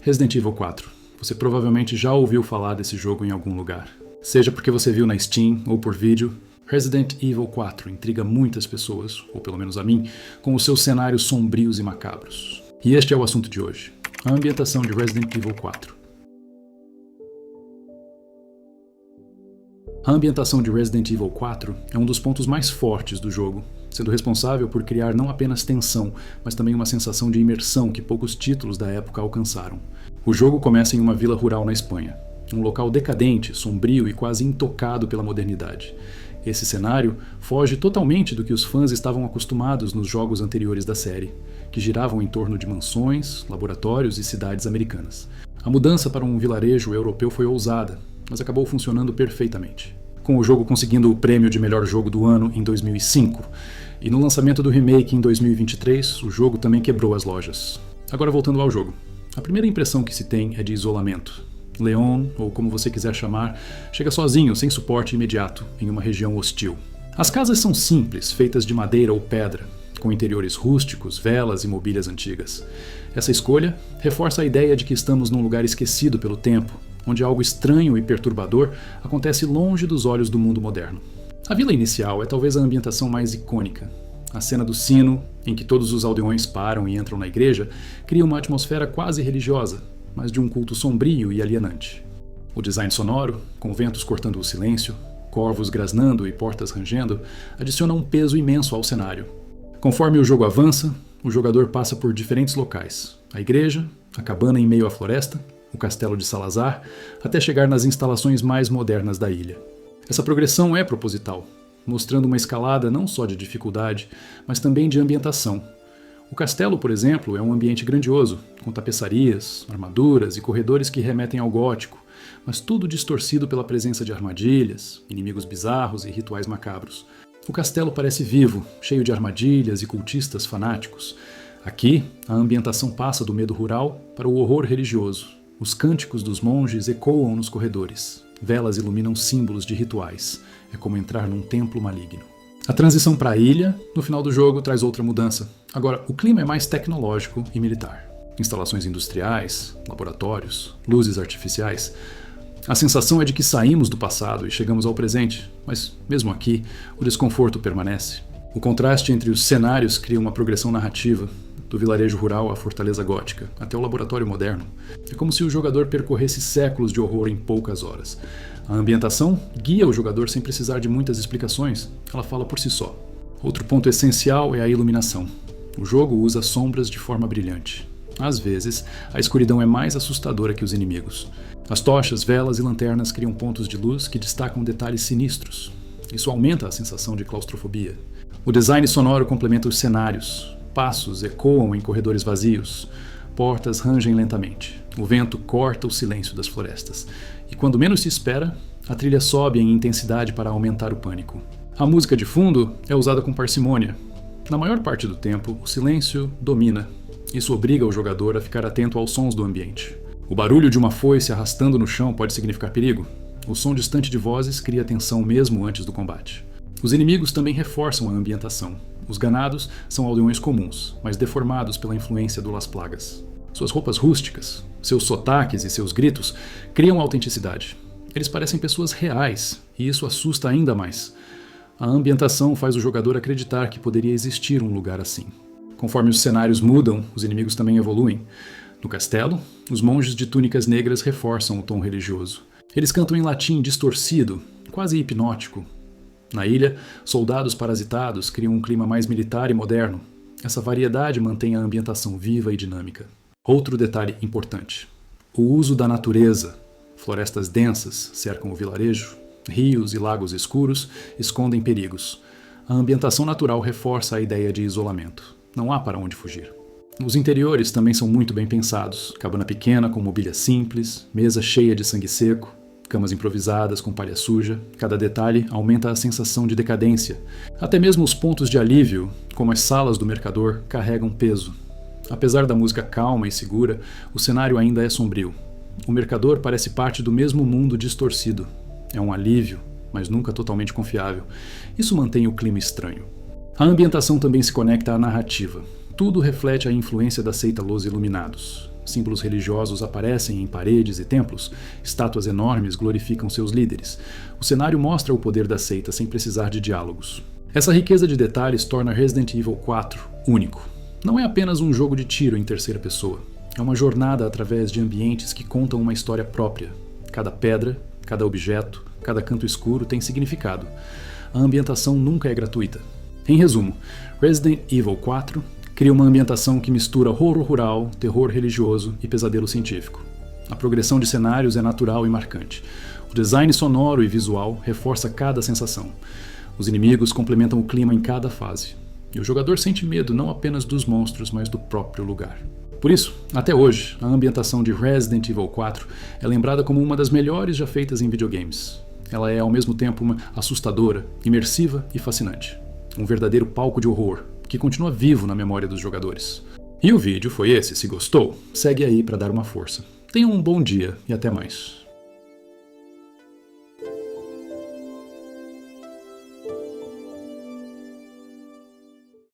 Resident Evil 4. Você provavelmente já ouviu falar desse jogo em algum lugar. Seja porque você viu na Steam ou por vídeo, Resident Evil 4 intriga muitas pessoas, ou pelo menos a mim, com os seus cenários sombrios e macabros. E este é o assunto de hoje: a ambientação de Resident Evil 4. A ambientação de Resident Evil 4 é um dos pontos mais fortes do jogo, sendo responsável por criar não apenas tensão, mas também uma sensação de imersão que poucos títulos da época alcançaram. O jogo começa em uma vila rural na Espanha, um local decadente, sombrio e quase intocado pela modernidade. Esse cenário foge totalmente do que os fãs estavam acostumados nos jogos anteriores da série, que giravam em torno de mansões, laboratórios e cidades americanas. A mudança para um vilarejo europeu foi ousada, mas acabou funcionando perfeitamente, com o jogo conseguindo o prêmio de melhor jogo do ano em 2005, e no lançamento do remake em 2023, o jogo também quebrou as lojas. Agora voltando ao jogo. A primeira impressão que se tem é de isolamento. Leon, ou como você quiser chamar, chega sozinho, sem suporte imediato, em uma região hostil. As casas são simples, feitas de madeira ou pedra, com interiores rústicos, velas e mobílias antigas. Essa escolha reforça a ideia de que estamos num lugar esquecido pelo tempo, onde algo estranho e perturbador acontece longe dos olhos do mundo moderno. A vila inicial é talvez a ambientação mais icônica. A cena do sino, em que todos os aldeões param e entram na igreja, cria uma atmosfera quase religiosa, mas de um culto sombrio e alienante. O design sonoro, com ventos cortando o silêncio, corvos grasnando e portas rangendo, adiciona um peso imenso ao cenário. Conforme o jogo avança, o jogador passa por diferentes locais: a igreja, a cabana em meio à floresta, o castelo de Salazar, até chegar nas instalações mais modernas da ilha. Essa progressão é proposital, mostrando uma escalada não só de dificuldade, mas também de ambientação. O castelo, por exemplo, é um ambiente grandioso, com tapeçarias, armaduras e corredores que remetem ao gótico, mas tudo distorcido pela presença de armadilhas, inimigos bizarros e rituais macabros. O castelo parece vivo, cheio de armadilhas e cultistas fanáticos. Aqui, a ambientação passa do medo rural para o horror religioso. Os cânticos dos monges ecoam nos corredores. Velas iluminam símbolos de rituais. É como entrar num templo maligno. A transição para a ilha, no final do jogo, traz outra mudança. Agora, o clima é mais tecnológico e militar. Instalações industriais, laboratórios, luzes artificiais. A sensação é de que saímos do passado e chegamos ao presente, mas, mesmo aqui, o desconforto permanece. O contraste entre os cenários cria uma progressão narrativa, do vilarejo rural à fortaleza gótica, até o laboratório moderno. É como se o jogador percorresse séculos de horror em poucas horas. A ambientação guia o jogador sem precisar de muitas explicações, ela fala por si só. Outro ponto essencial é a iluminação. O jogo usa sombras de forma brilhante. Às vezes, a escuridão é mais assustadora que os inimigos. As tochas, velas e lanternas criam pontos de luz que destacam detalhes sinistros. Isso aumenta a sensação de claustrofobia. O design sonoro complementa os cenários. Passos ecoam em corredores vazios. Portas rangem lentamente. O vento corta o silêncio das florestas. E quando menos se espera, a trilha sobe em intensidade para aumentar o pânico. A música de fundo é usada com parcimônia. Na maior parte do tempo, o silêncio domina. Isso obriga o jogador a ficar atento aos sons do ambiente. O barulho de uma foice arrastando no chão pode significar perigo. O som distante de vozes cria tensão mesmo antes do combate. Os inimigos também reforçam a ambientação. Os ganados são aldeões comuns, mas deformados pela influência do Las Plagas. Suas roupas rústicas, seus sotaques e seus gritos criam autenticidade. Eles parecem pessoas reais, e isso assusta ainda mais. A ambientação faz o jogador acreditar que poderia existir um lugar assim. Conforme os cenários mudam, os inimigos também evoluem. No castelo, os monges de túnicas negras reforçam o tom religioso. Eles cantam em latim distorcido, quase hipnótico. Na ilha, soldados parasitados criam um clima mais militar e moderno. Essa variedade mantém a ambientação viva e dinâmica. Outro detalhe importante: o uso da natureza. Florestas densas cercam o vilarejo, rios e lagos escuros escondem perigos. A ambientação natural reforça a ideia de isolamento. Não há para onde fugir. Os interiores também são muito bem pensados. Cabana pequena com mobília simples, mesa cheia de sangue seco, camas improvisadas com palha suja. Cada detalhe aumenta a sensação de decadência. Até mesmo os pontos de alívio, como as salas do mercador, carregam peso. Apesar da música calma e segura, o cenário ainda é sombrio. O mercador parece parte do mesmo mundo distorcido. É um alívio, mas nunca totalmente confiável. Isso mantém o clima estranho. A ambientação também se conecta à narrativa. Tudo reflete a influência da seita Los Iluminados. símbolos religiosos aparecem em paredes e templos, estátuas enormes glorificam seus líderes. O cenário mostra o poder da seita sem precisar de diálogos. Essa riqueza de detalhes torna Resident Evil 4 único. Não é apenas um jogo de tiro em terceira pessoa. É uma jornada através de ambientes que contam uma história própria. Cada pedra, cada objeto, cada canto escuro tem significado. A ambientação nunca é gratuita. Em resumo, Resident Evil 4 cria uma ambientação que mistura horror rural, terror religioso e pesadelo científico. A progressão de cenários é natural e marcante. O design sonoro e visual reforça cada sensação. Os inimigos complementam o clima em cada fase. E o jogador sente medo não apenas dos monstros, mas do próprio lugar. Por isso, até hoje, a ambientação de Resident Evil 4 é lembrada como uma das melhores já feitas em videogames. Ela é ao mesmo tempo assustadora, imersiva e fascinante. Um verdadeiro palco de horror, que continua vivo na memória dos jogadores. E o vídeo foi esse. Se gostou, segue aí para dar uma força. Tenha um bom dia e até mais.